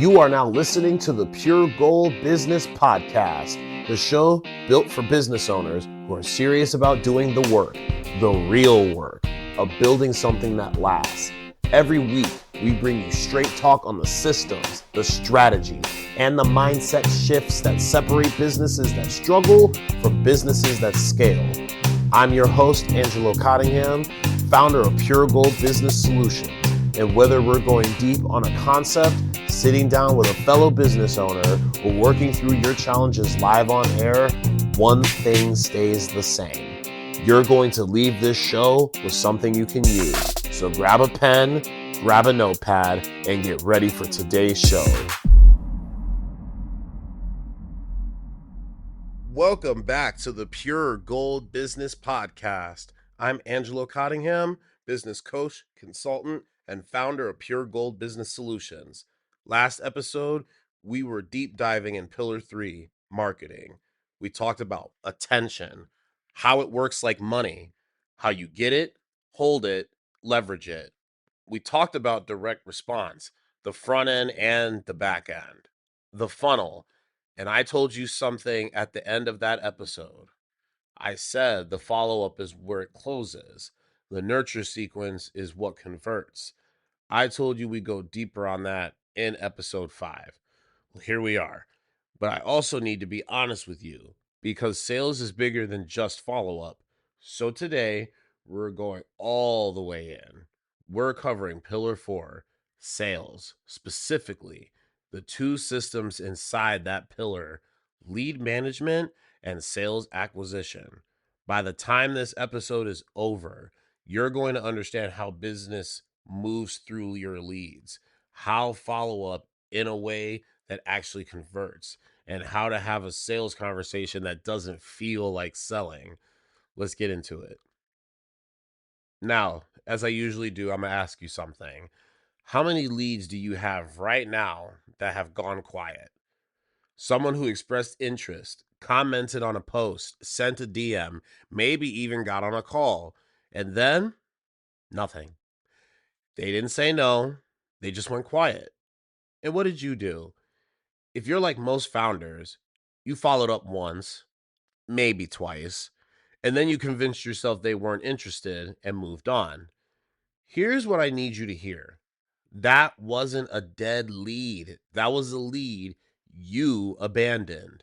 You are now listening to the Pure Gold Business Podcast, the show built for business owners who are serious about doing the work, the real work, of building something that lasts. Every week, we bring you straight talk on the systems, the strategy, and the mindset shifts that separate businesses that struggle from businesses that scale. I'm your host, Angelo Cottingham, founder of Pure Gold Business Solutions. And whether we're going deep on a concept, sitting down with a fellow business owner, or working through your challenges live on air, one thing stays the same. You're going to leave this show with something you can use. So grab a pen, grab a notepad, and get ready for today's show. Welcome back to the Pure Gold Business Podcast. I'm Angelo Cottingham, business coach, consultant, and founder of Pure Gold Business Solutions. Last episode, we were deep diving in Pillar 3, marketing. We talked about attention, how it works like money, how you get it, hold it, leverage it. We talked about direct response, the front end and the back end, the funnel. And I told you something at the end of that episode. I said the follow-up is where it closes. The nurture sequence is what converts. I told you we go deeper on that in episode 5. Well, here we are. But I also need to be honest with you because sales is bigger than just follow-up. So today, we're going all the way in. We're covering Pillar 4, sales, specifically the two systems inside that pillar, lead management and sales acquisition. By the time this episode is over, you're going to understand how business moves through your leads, how follow-up in a way that actually converts, and how to have a sales conversation that doesn't feel like selling. Let's get into it. Now, as I usually do, I'm going to ask you something. How many leads do you have right now that have gone quiet? Someone who expressed interest, commented on a post, sent a DM, maybe even got on a call, and then nothing. They didn't say no, they just went quiet. And what did you do? If you're like most founders, you followed up once, maybe twice, and then you convinced yourself they weren't interested and moved on. Here's what I need you to hear. That wasn't a dead lead. That was a lead you abandoned.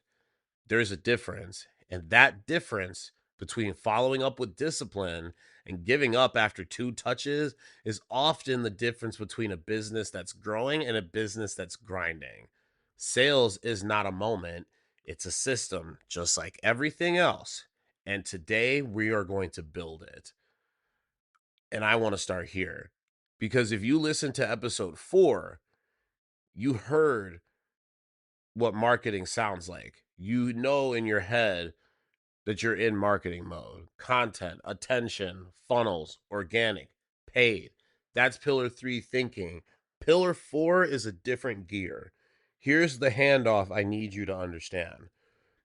There's a difference, and that difference between following up with discipline and giving up after 2 touches is often the difference between a business that's growing and a business that's grinding. Sales is not a moment, it's a system, just like everything else. And today we are going to build it. And I want to start here because if you listen to episode 4, you heard what marketing sounds like. You know in your head that you're in marketing mode. Content, attention, funnels, organic, paid. That's pillar 3 thinking. Pillar 4 is a different gear. Here's the handoff I need you to understand.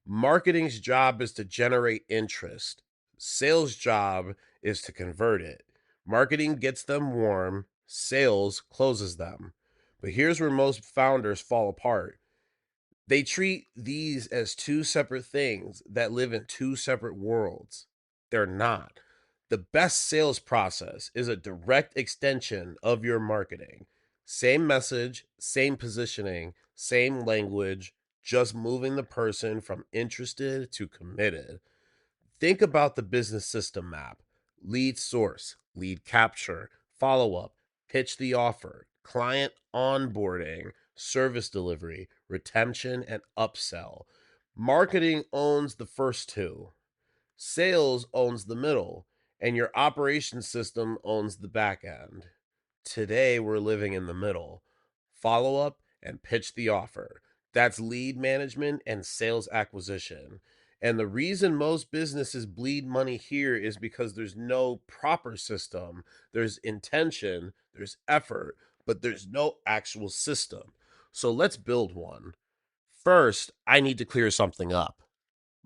Marketing's job is to generate interest. Sales' job is to convert it. Marketing gets them warm. Sales closes them. But here's where most founders fall apart. They treat these as 2 separate things that live in 2 separate worlds. They're not. The best sales process is a direct extension of your marketing. Same message, same positioning, same language, just moving the person from interested to committed. Think about the business system map. Lead source, lead capture, follow-up, pitch the offer, client onboarding, service delivery, retention, and upsell. Marketing owns the first 2. Sales owns the middle, and your operations system owns the back end. Today, we're living in the middle. Follow up and pitch the offer. That's lead management and sales acquisition. And the reason most businesses bleed money here is because there's no proper system. There's intention, there's effort, but there's no actual system. So let's build one. First, I need to clear something up.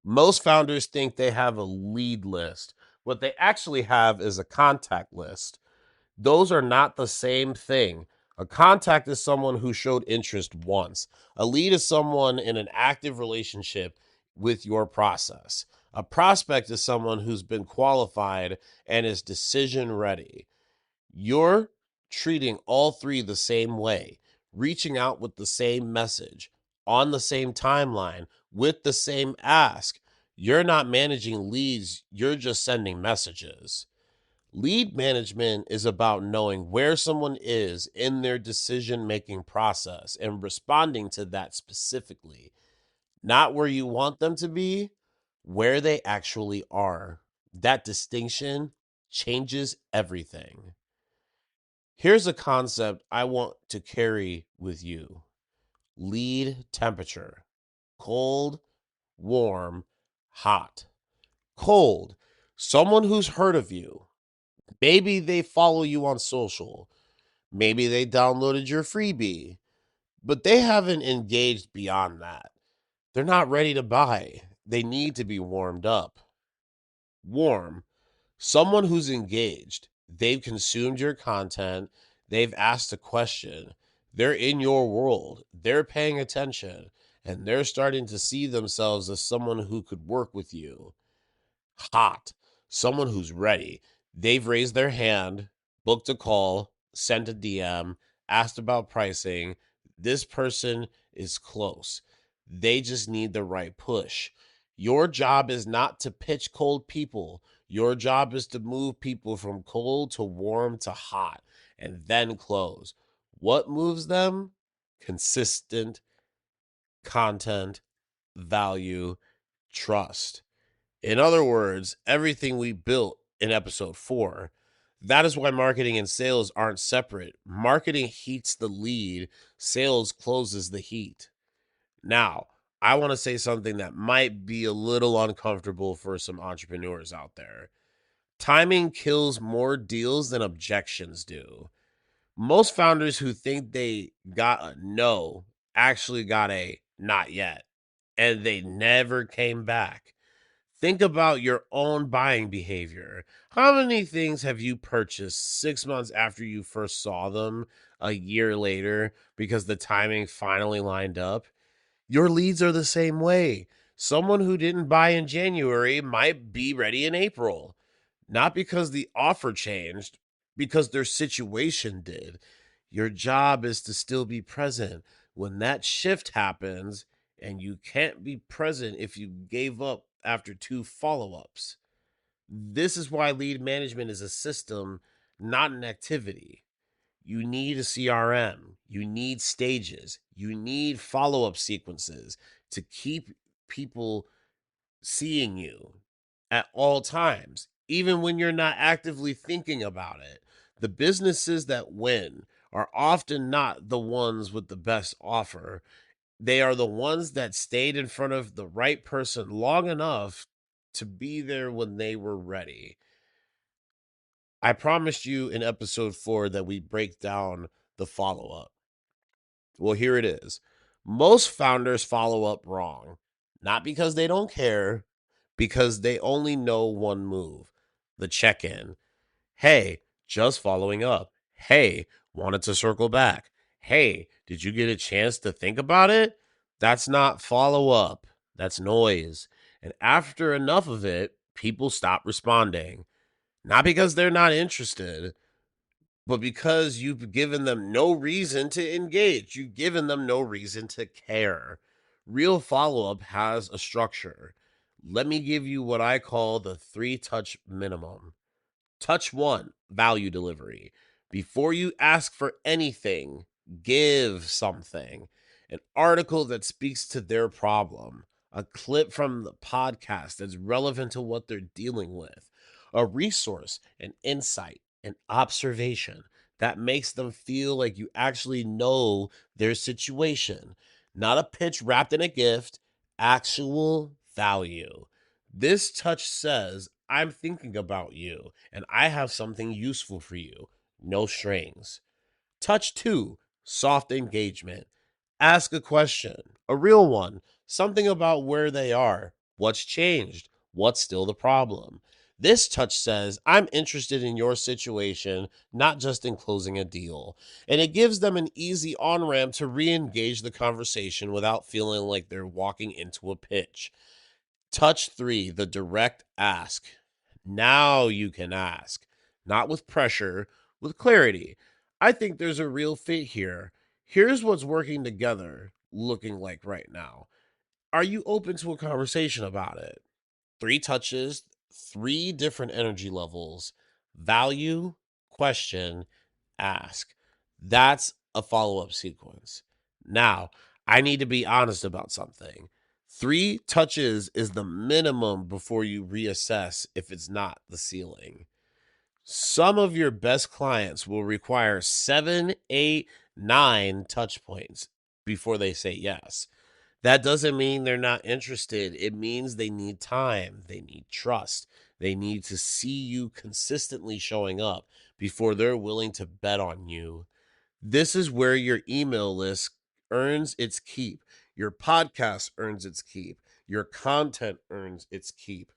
Most founders think they have a lead list. What they actually have is a contact list. Those are not the same thing. A contact is someone who showed interest once. A lead is someone in an active relationship with your process. A prospect is someone who's been qualified and is decision ready. You're treating all three the same way, reaching out with the same message, on the same timeline, with the same ask. You're not managing leads, you're just sending messages. Lead management is about knowing where someone is in their decision making process and responding to that specifically, not where you want them to be, where they actually are. That distinction changes everything. Here's a concept I want to carry with you: lead temperature: cold, warm, hot. Cold, someone who's heard of you. Maybe they follow you on social. Maybe they downloaded your freebie, but they haven't engaged beyond that. They're not ready to buy. They need to be warmed up. Warm, someone who's engaged. They've consumed your content. They've asked a question. They're in your world. They're paying attention, and they're starting to see themselves as someone who could work with you. Hot, someone who's ready. They've raised their hand, booked a call, sent a DM, asked about pricing. This person is close. They just need the right push. Your job is not to pitch cold people. Your job is to move people from cold to warm to hot and then close. What moves them? Consistent content, value, trust. In other words, everything we built in episode 4. That is why marketing and sales aren't separate. Marketing heats the lead, sales closes the heat. Now, I want to say something that might be a little uncomfortable for some entrepreneurs out there. Timing kills more deals than objections do. Most founders who think they got a no actually got a not yet, and they never came back. Think about your own buying behavior. How many things have you purchased 6 months after you first saw them, a year later, because the timing finally lined up? Your leads are the same way. Someone who didn't buy in January might be ready in April, not because the offer changed, because their situation did. Your job is to still be present when that shift happens, and you can't be present if you gave up after 2 follow-ups. This is why lead management is a system, not an activity. You need a CRM, you need stages, you need follow-up sequences to keep people seeing you at all times, even when you're not actively thinking about it. The businesses that win are often not the ones with the best offer. They are the ones that stayed in front of the right person long enough to be there when they were ready. I promised you in episode 4 that we break down the follow up. Well, here it is. Most founders follow up wrong, not because they don't care, because they only know one move: the check in. Hey, just following up. Hey, wanted to circle back. Hey, did you get a chance to think about it? That's not follow up. That's noise. And after enough of it, people stop responding. Not because they're not interested, but because you've given them no reason to engage. You've given them no reason to care. Real follow up has a structure. Let me give you what I call the 3-touch minimum. Touch 1, value delivery. Before you ask for anything, give something. An article that speaks to their problem, a clip from the podcast that's relevant to what they're dealing with, a resource, an insight, an observation that makes them feel like you actually know their situation. Not a pitch wrapped in a gift, actual value. This touch says, I'm thinking about you and I have something useful for you. No strings. Touch 2, soft engagement. Ask a question, a real one, something about where they are, what's changed, what's still the problem. This touch says, I'm interested in your situation, not just in closing a deal. And it gives them an easy on ramp to re engage the conversation without feeling like they're walking into a pitch. Touch three, the direct ask. Now you can ask, not with pressure, with clarity. I think there's a real fit here. Here's what's working together looking like right now. Are you open to a conversation about it? Three touches, three different energy levels: value, question, ask. That's a follow up sequence. Now, I need to be honest about something. Three touches is the minimum before you reassess if it's not the ceiling. Some of your best clients will require seven, eight, nine touch points before they say yes. That doesn't mean they're not interested. It means they need time, they need trust, they need to see you consistently showing up before they're willing to bet on you. This is where your email list earns its keep, your podcast earns its keep, your content earns its keep.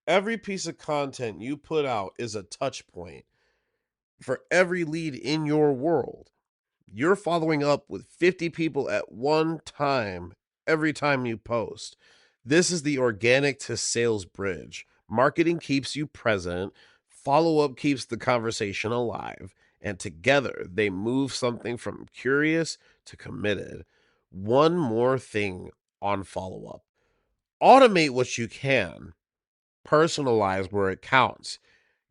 Every piece of content you put out is a touch point for every lead in your world. You're following up with 50 people at one time every time you post. This is the organic to sales bridge. Marketing keeps you present, follow up keeps the conversation alive, and together they move something from curious to committed. One more thing on follow up: automate what you can, personalize where it counts.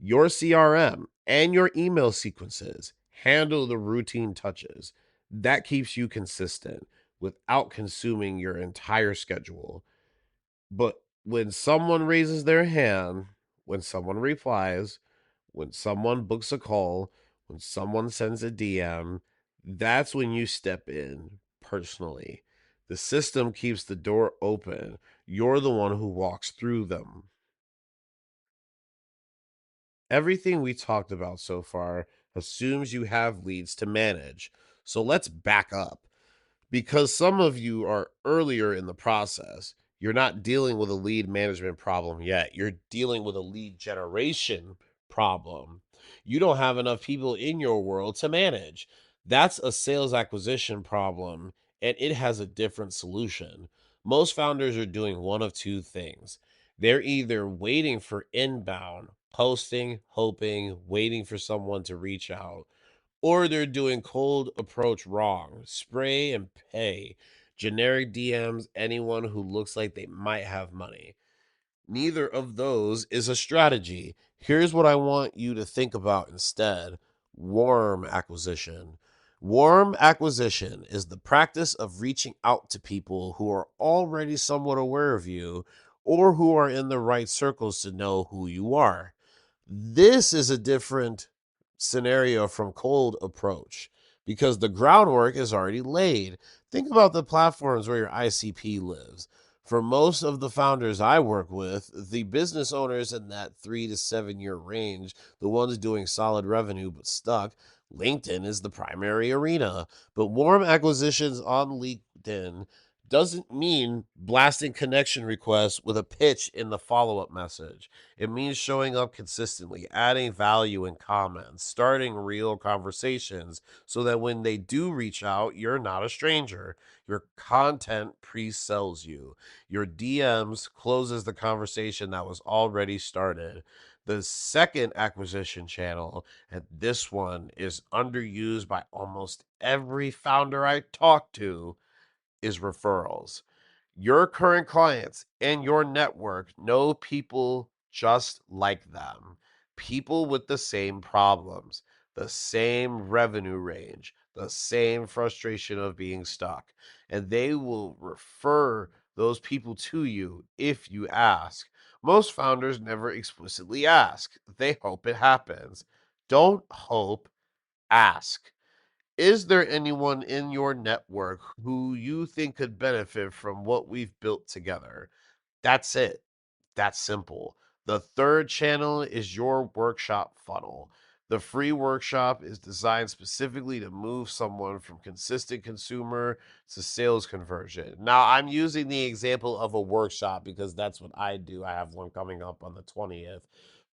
Your CRM and your email sequences handle the routine touches. That keeps you consistent without consuming your entire schedule. But when someone raises their hand, when someone replies, when someone books a call, when someone sends a DM, that's when you step in personally. The system keeps the door open. You're the one who walks through them. Everything we talked about so far assumes you have leads to manage. So let's back up, because some of you are earlier in the process. You're not dealing with a lead management problem yet. You're dealing with a lead generation problem. You don't have enough people in your world to manage. That's a sales acquisition problem, and it has a different solution. Most founders are doing one of two things. They're either waiting for inbound, posting, hoping, waiting for someone to reach out, or they're doing cold approach wrong, spray and pay, generic DMs, anyone who looks like they might have money. Neither of those is a strategy. Here's what I want you to think about instead: warm acquisition. Warm acquisition is the practice of reaching out to people who are already somewhat aware of you or who are in the right circles to know who you are. This is a different scenario from cold approach because the groundwork is already laid. Think about the platforms where your ICP lives. For most of the founders I work with, the business owners in that 3 to 7 year range, the ones doing solid revenue but stuck, LinkedIn is the primary arena. But warm acquisitions on LinkedIn doesn't mean blasting connection requests with a pitch in the follow up message. It means showing up consistently, adding value in comments, starting real conversations so that when they do reach out, you're not a stranger. Your content pre-sells you. Your DMs closes the conversation that was already started. The second acquisition channel, and this one is underused by almost every founder I talk to, is referrals. Your current clients and your network know people just like them, people with the same problems, the same revenue range, the same frustration of being stuck, and they will refer those people to you if you ask. Most founders never explicitly ask, they hope it happens. Don't hope, ask. Is there anyone in your network who you think could benefit from what we've built together? That's it. That's simple. The third channel is your workshop funnel. The free workshop is designed specifically to move someone from consistent consumer to sales conversion. Now, I'm using the example of a workshop because that's what I do. I have one coming up on the 20th.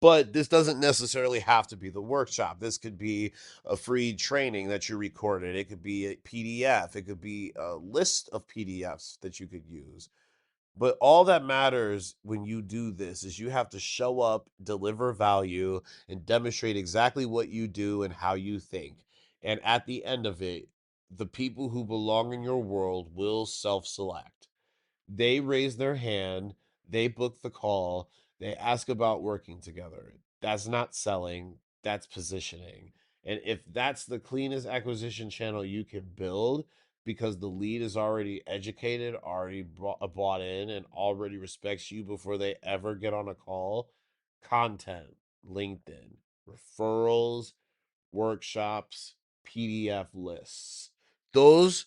But this doesn't necessarily have to be the workshop. This could be a free training that you recorded. It could be a PDF. It could be a list of PDFs that you could use. But all that matters when you do this is you have to show up, deliver value, and demonstrate exactly what you do and how you think. And at the end of it, the people who belong in your world will self select. They raise their hand, they book the call, they ask about working together. That's not selling, that's positioning. And if that's the cleanest acquisition channel you can build because the lead is already educated, already bought in, and already respects you before they ever get on a call, content, LinkedIn, referrals, workshops, PDF lists. Those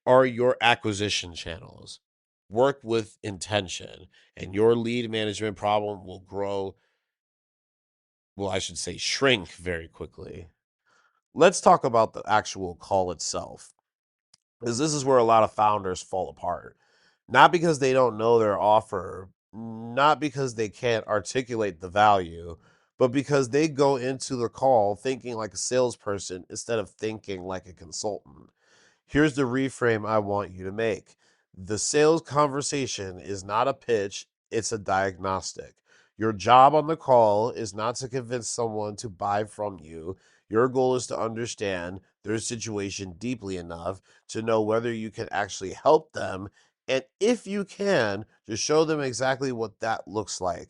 are your acquisition channels. Work with intention, and your lead management problem will grow. Well, I should say shrink very quickly. Let's talk about the actual call itself, because this is where a lot of founders fall apart. Not because they don't know their offer, not because they can't articulate the value, but because they go into the call thinking like a salesperson instead of thinking like a consultant. Here's the reframe I want you to make. The sales conversation is not a pitch, it's a diagnostic. Your job on the call is not to convince someone to buy from you. Your goal is to understand their situation deeply enough to know whether you can actually help them. And if you can, to show them exactly what that looks like.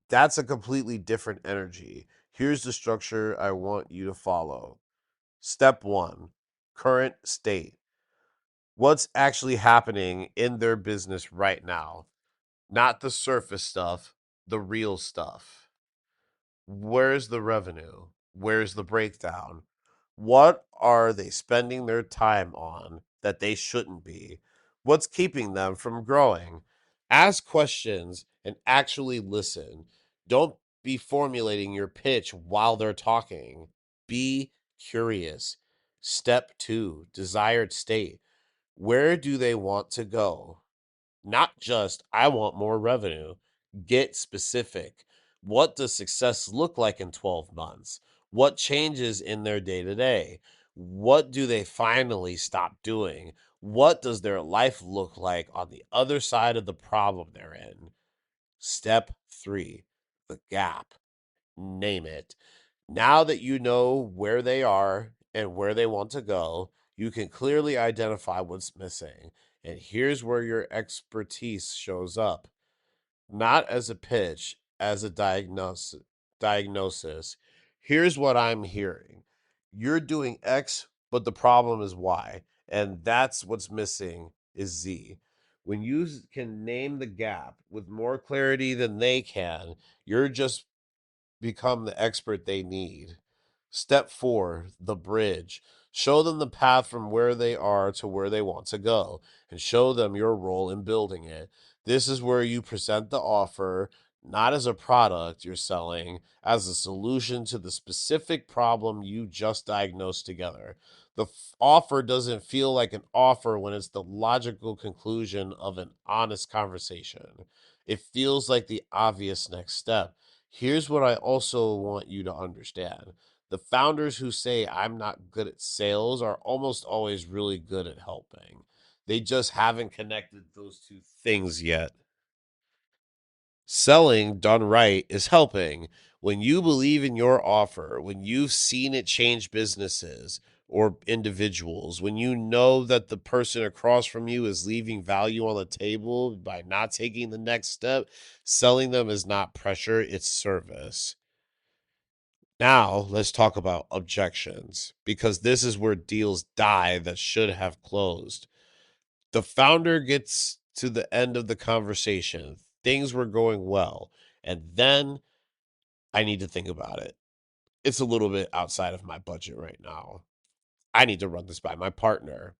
That's a completely different energy. Here's the structure I want you to follow. Step one, current state. What's actually happening in their business right now? Not the surface stuff, the real stuff. Where's the revenue? Where's the breakdown? What are they spending their time on that they shouldn't be? What's keeping them from growing? Ask questions and actually listen. Don't be formulating your pitch while they're talking. Be curious. Step two, desired state. Where do they want to go? Not just, I want more revenue. Get specific. What does success look like in 12 months? What changes in their day to day? What do they finally stop doing? What does their life look like on the other side of the problem they're in? Step three, the gap. Name it. Now that you know where they are and where they want to go, you can clearly identify what's missing. And here's where your expertise shows up, not as a pitch, as a diagnosis. Here's what I'm hearing. You're doing X, but the problem is Y, and that's what's missing is Z. When you can name the gap with more clarity than they can, you're just become the expert they need. Step four, the bridge. Show them the path from where they are to where they want to go and show them your role in building it. This is where you present the offer not as a product you're selling, as a solution to the specific problem you just diagnosed together. The offer doesn't feel like an offer when it's the logical conclusion of an honest conversation. It feels like the obvious next step. Here's what I also want you to understand. The founders who say, I'm not good at sales, are almost always really good at helping. They just haven't connected those two things yet. Selling done right is helping. When you believe in your offer, when you've seen it change businesses or individuals, when you know that the person across from you is leaving value on the table by not taking the next step, selling them is not pressure, it's service. Now, let's talk about objections because this is where deals die that should have closed. The founder gets to the end of the conversation. Things were going well. And then I need to think about it. It's a little bit outside of my budget right now. I need to run this by my partner.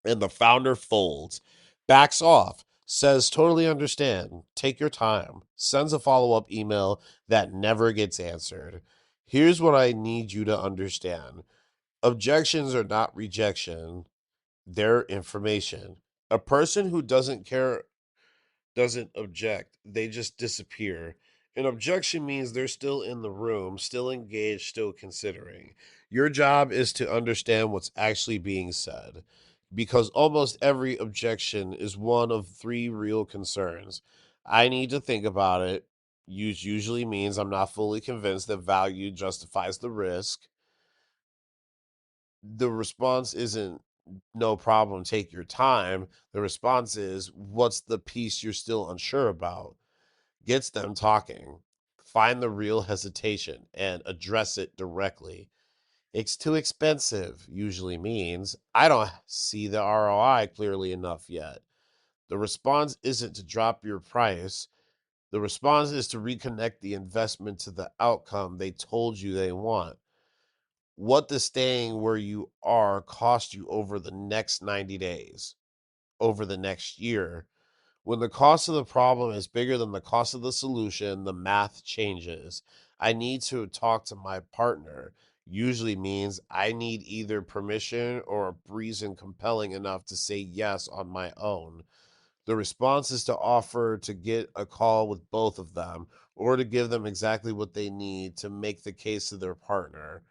And the founder folds, backs off, says, totally understand, take your time, sends a follow up email that never gets answered. Here's what I need you to understand: objections are not rejection, they're information. A person who doesn't care doesn't object, they just disappear. An objection means they're still in the room, still engaged, still considering. Your job is to understand what's actually being said, because almost every objection is one of three real concerns. I need to think about it. Use usually means I'm not fully convinced that value justifies the risk. The response isn't no problem, take your time. The response is, what's the piece you're still unsure about? Gets them talking. Find the real hesitation and address it directly. It's too expensive usually means I don't see the ROI clearly enough yet. The response isn't to drop your price. The response is to reconnect the investment to the outcome they told you they want. What does staying where you are cost you over the next 90 days, over the next year? When the cost of the problem is bigger than the cost of the solution, the math changes. I need to talk to my partner. Usually means I need either permission or a reason compelling enough to say yes on my own. The response is to offer to get a call with both of them or to give them exactly what they need to make the case to their partner.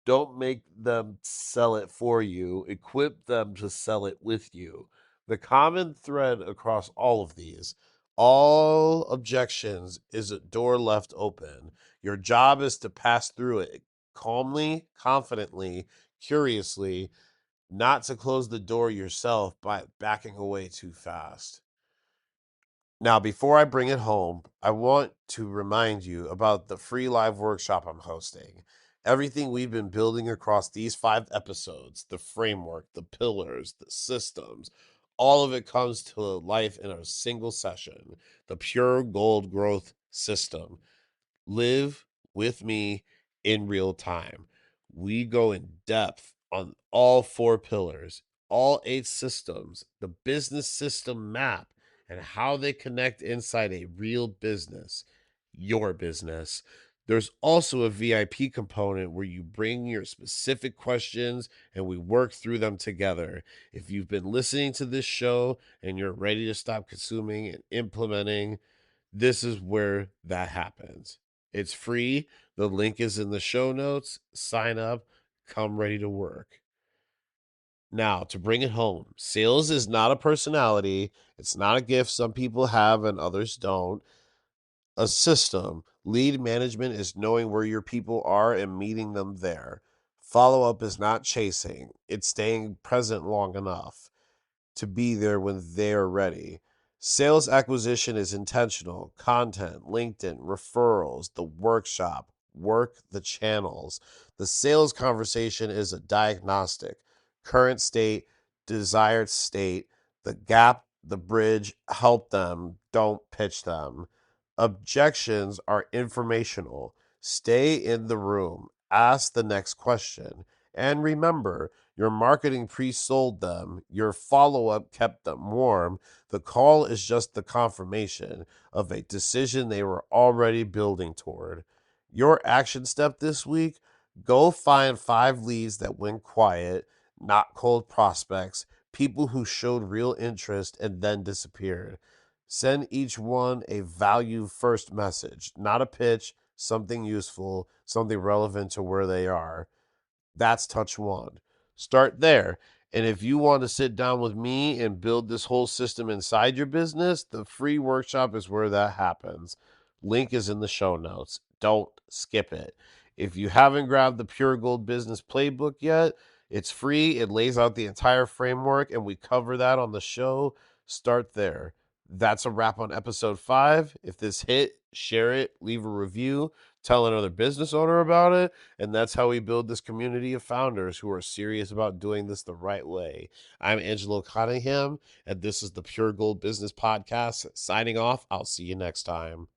Don't make them sell it for you. Equip them to sell it with you. The common thread across all of these, all objections, is a door left open. Your job is to pass through it calmly, confidently, curiously, not to close the door yourself by backing away too fast. Now, before I bring it home, I want to remind you about the free live workshop I'm hosting. Everything we've been building across these 5 episodes, the framework, the pillars, the systems, all of it comes to life in a single session, the Pure Gold Growth System. Live with me in real time. We go in depth on all 4 pillars, all 8 systems, the business system map, and how they connect inside a real business, your business. There's also a VIP component where you bring your specific questions and we work through them together. If you've been listening to this show and you're ready to stop consuming and implementing, this is where that happens. It's free. The link is in the show notes. Sign up. Come ready to work. Now, to bring it home, sales is not a personality. It's not a gift some people have and others don't. A system. Lead management is knowing where your people are and meeting them there. Follow up is not chasing, it's staying present long enough to be there when they're ready. Sales acquisition is intentional. Content, LinkedIn, referrals, the workshop, work the channels. The sales conversation is a diagnostic. Current state, desired state, the gap, the bridge, help them, don't pitch them. Objections are informational. Stay in the room. Ask the next question. And remember, your marketing pre sold them, your follow up kept them warm. The call is just the confirmation of a decision they were already building toward. Your action step this week, go find 5 leads that went quiet, not cold prospects, people who showed real interest and then disappeared. Send each one a value first message, not a pitch, something useful, something relevant to where they are. That's touch one. Start there. And if you want to sit down with me and build this whole system inside your business, the free workshop is where that happens. Link is in the show notes. Don't skip it. If you haven't grabbed the Pure Gold Business Playbook yet, it's free. It lays out the entire framework, and we cover that on the show. Start there. That's a wrap on episode 5. If this hit, share it, leave a review, tell another business owner about it. And that's how we build this community of founders who are serious about doing this the right way. I'm Angelo Cottingham, and this is the Pure Gold Business Podcast. Signing off. I'll see you next time.